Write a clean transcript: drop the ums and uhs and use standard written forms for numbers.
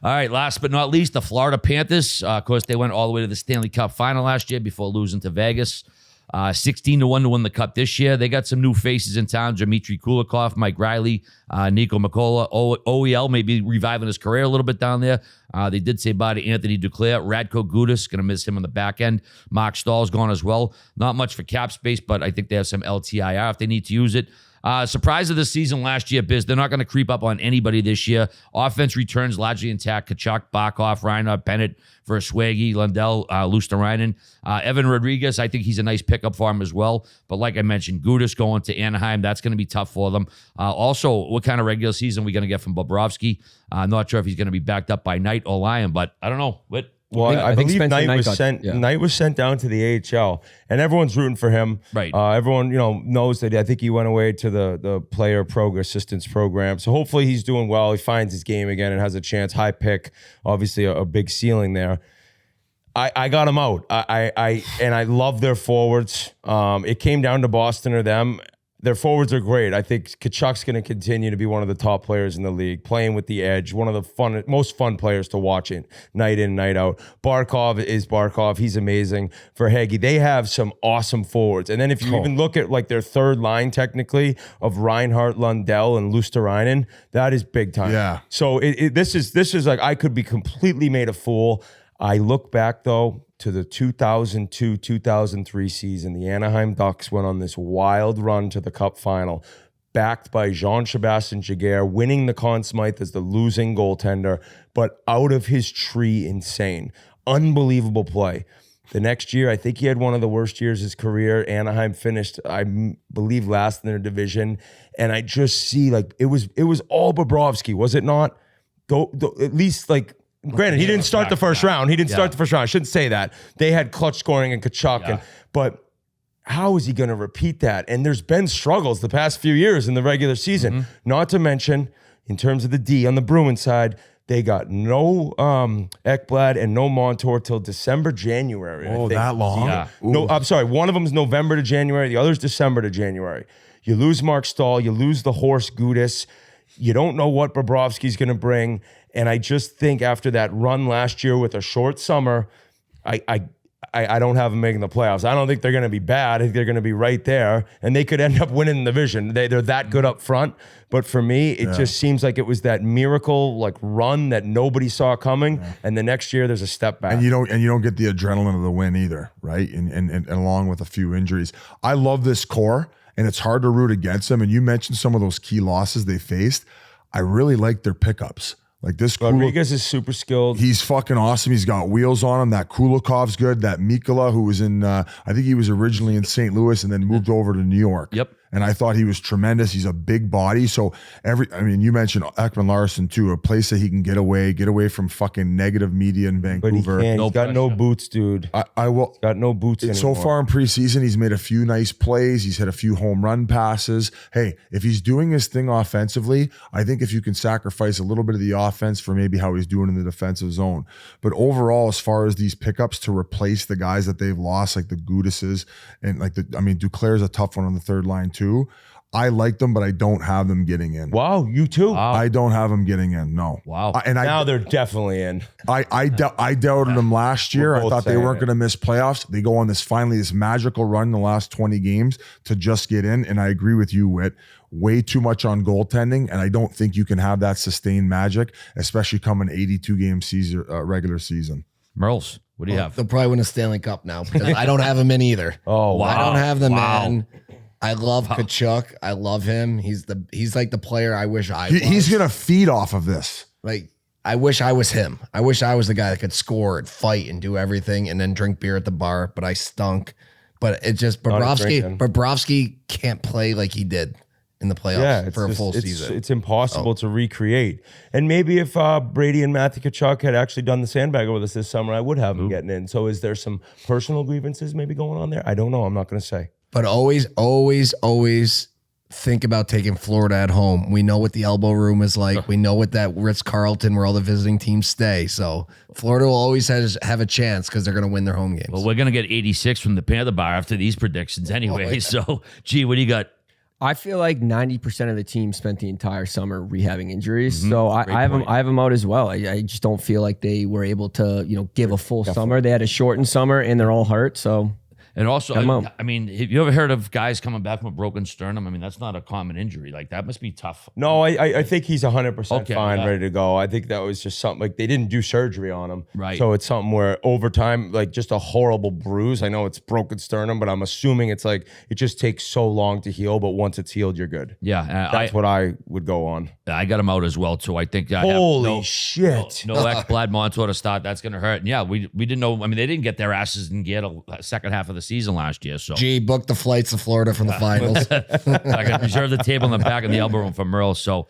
All right, last but not least, the Florida Panthers. Of course, they went all the way to the Stanley Cup final last year before losing to Vegas. 16-1 to win the Cup this year. They got some new faces in town. Dmitry Kulikov, Mike Riley, Nico Mikola. OEL may be reviving his career a little bit down there. They did say bye to Anthony Duclair. Radko Gudas, going to miss him on the back end. Mark Stahl's gone as well. Not much for cap space, but I think they have some LTIR if they need to use it. Surprise of the season last year, Biz. They're not going to creep up on anybody this year. Offense returns largely intact. Kachuk, Barkov, Reinhardt, Bennett, Verswaggi, Lundell, Luosterainen. Evan Rodriguez, I think he's a nice pickup for him as well. But like I mentioned, Gudas going to Anaheim, that's going to be tough for them. Also, what kind of regular season are we going to get from Bobrovsky? I'm not sure if he's going to be backed up by Knight or Lyon, but I don't know. Well, I believe Knight was sent down to the AHL, and everyone's rooting for him. Right. Everyone, knows that I think he went away to the player assistance program. So hopefully he's doing well. He finds his game again and has a chance. High pick, obviously a big ceiling there. I got him out. I love their forwards. It came down to Boston or them. Their forwards are great. I think Kachuk's going to continue to be one of the top players in the league, playing with the edge, one of the most fun players to watch night in, night out. Barkov is Barkov. He's amazing. For Heggie, they have some awesome forwards. And then if you even look at like their third line technically of Reinhardt, Lundell, and Luosterainen, that is big time. Yeah. So this is like I could be completely made a fool. I look back though to the 2002-2003 season. The Anaheim Ducks went on this wild run to the Cup final, backed by Jean-Sebastien Giguère, winning the Conn Smythe as the losing goaltender, but out of his tree insane. Unbelievable play. The next year, I think he had one of the worst years of his career. Anaheim finished, I believe, last in their division. And I just see like it was all Bobrovsky, was it not? At least like, granted, he didn't start the first round. He didn't start the first round. I shouldn't say that. They had clutch scoring and Kachuk. But how is he going to repeat that? And there's been struggles the past few years in the regular season. Not to mention, in terms of the D on the Bruins side, they got no Ekblad and no Montour till December, January. Oh, that long? Yeah. No, I'm sorry. One of them is November to January. The other is December to January. You lose Mark Stahl. You lose the horse Gudas. You don't know what Bobrovsky's going to bring. And I just think after that run last year with a short summer, I don't have them making the playoffs. I don't think they're going to be bad. I think they're going to be right there. And they could end up winning the division. They're that good up front. But for me, it just seems like it was that miracle like run that nobody saw coming. Yeah. And the next year there's a step back. And you don't get the adrenaline of the win either, right? And along with a few injuries. I love this core. And it's hard to root against them. And you mentioned some of those key losses they faced. I really like their pickups. Like this Rodriguez is super skilled. He's fucking awesome. He's got wheels on him. That Kulikov's good. That Mikola, who was in, I think he was originally in St. Louis and then moved over to New York. Yep. And I thought he was tremendous. He's a big body. So you mentioned Ekman Larson too, a place that he can get away from fucking negative media in Vancouver. But he can't. He's got no boots, dude. I will. He's got no boots anymore. So far in preseason, he's made a few nice plays. He's hit a few home run passes. Hey, if he's doing his thing offensively, I think if you can sacrifice a little bit of the offense for maybe how he's doing in the defensive zone. But overall, as far as these pickups to replace the guys that they've lost, like the Gudases and Duclair's a tough one on the third line too. I like them, but I don't have them getting in. Wow, you too? Wow. I don't have them getting in, no. Wow. Now they're definitely in. I doubted them last year. I thought they weren't going to miss playoffs. They go on this magical run in the last 20 games to just get in, and I agree with you, Whit. Way too much on goaltending, and I don't think you can have that sustained magic, especially come an 82-game season, regular season. Merles, what do you have? They'll probably win a Stanley Cup now because I don't have them in either. Oh, wow. I don't have them in. I love Kachuk. I love him. He's like the player I wish I was. He's going to feed off of this. Like, I wish I was him. I wish I was the guy that could score and fight and do everything and then drink beer at the bar, but I stunk. But it just, Bobrovsky can't play like he did in the playoffs for a full season. It's impossible to recreate. And maybe if Brady and Matthew Kachuk had actually done the sandbagger with us this summer, I would have him getting in. So is there some personal grievances maybe going on there? I don't know. I'm not going to say. But always think about taking Florida at home. We know what the elbow room is like. We know what that Ritz-Carlton where all the visiting teams stay. So Florida will always have a chance because they're going to win their home games. Well, we're going to get 86 from the Panther bar after these predictions anyway. So, gee, what do you got? I feel like 90% of the team spent the entire summer rehabbing injuries. So I have them out as well. I just don't feel like they were able to, give a full summer. They had a shortened summer and they're all hurt. So And also, I mean, have you ever heard of guys coming back from a broken sternum? I mean, that's not a common injury. Like, that must be tough. No, I think he's 100% fine, yeah. ready to go. I think that was just something, like, they didn't do surgery on him. Right. So it's something where over time, like, just a horrible bruise. I know it's broken sternum, but I'm assuming it's like, it just takes so long to heal, but once it's healed, you're good. Yeah. That's what I would go on. I got him out as well, too. I think Holy shit. No Ekblad Montour to start. That's going to hurt. And yeah, we didn't know. I mean, they didn't get their asses in gear the second half of the season last year. So Gee, book the flights to Florida for the finals. I got reserve the table in the back of the elbow room for Merle. So